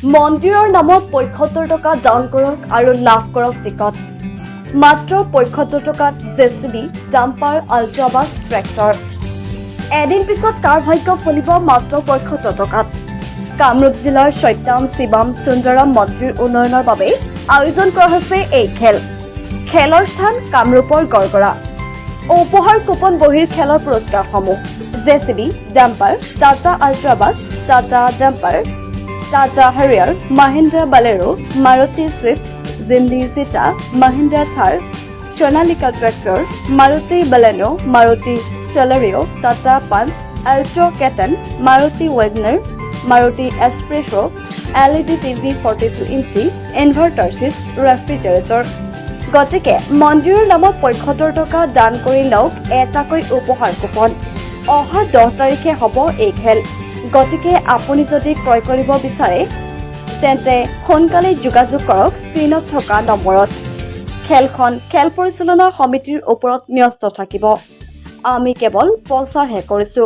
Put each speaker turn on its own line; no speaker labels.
মন্দিৰৰ নামত ৭৫ টকা ডাউন কৰক আৰু লাভ কৰক টিকট। মাত্ৰ ৭৫ টকাত JCB, ডাম্পাৰ, আল্ট্ৰাবাছ, ট্ৰেক্টৰ। এদিন পিছত কাৰ ভাগ্য ফলিব মাত্ৰ ৭৫ টকাত। কামৰূপ জিলাৰ সত্যম, শিৱম, সুন্দৰম মন্দিৰ উন্নয়নৰ বাবে আয়োজন কৰা হৈছে এই খেল। খেলৰ স্থান কামৰূপৰ গড়গড়া। উপহাৰ কুপন বহিৰ খেলৰ পুৰস্কাৰসমূহ: JCB, dumper, Tata Ultra bus, Tata dumper, Tata Harrier, Mahindra Bolero, Maruti Swift, জিন্দি চিটা, Mahindra Thar, Sonalika tractor, Maruti Baleno, Maruti Celerio, Tata Punch, এল্ট্ৰ কেটন, Maruti WagonR, Maruti Expresso, LED TV 42 inch, ইনভাৰ্টাৰছিছ, ৰেফ্ৰিজাৰেটৰ। গতিকে মন্দিৰৰ নামত ৭৫ টকা দান কৰি লওক এটাকৈ উপহাৰ কুপন। অহা 10 তাৰিখে হ'ব এই খেল। গতিকে আপুনি যদি ক্ৰয় কৰিব বিচাৰে তেন্তে সোনকালে যোগাযোগ কৰক স্ক্ৰীনত থকা নম্বৰত। খেলখন খেল পৰিচালনা সমিতিৰ ওপৰত ন্যস্ত থাকিব। আমি কেৱল প্ৰচাৰহে কৰিছো।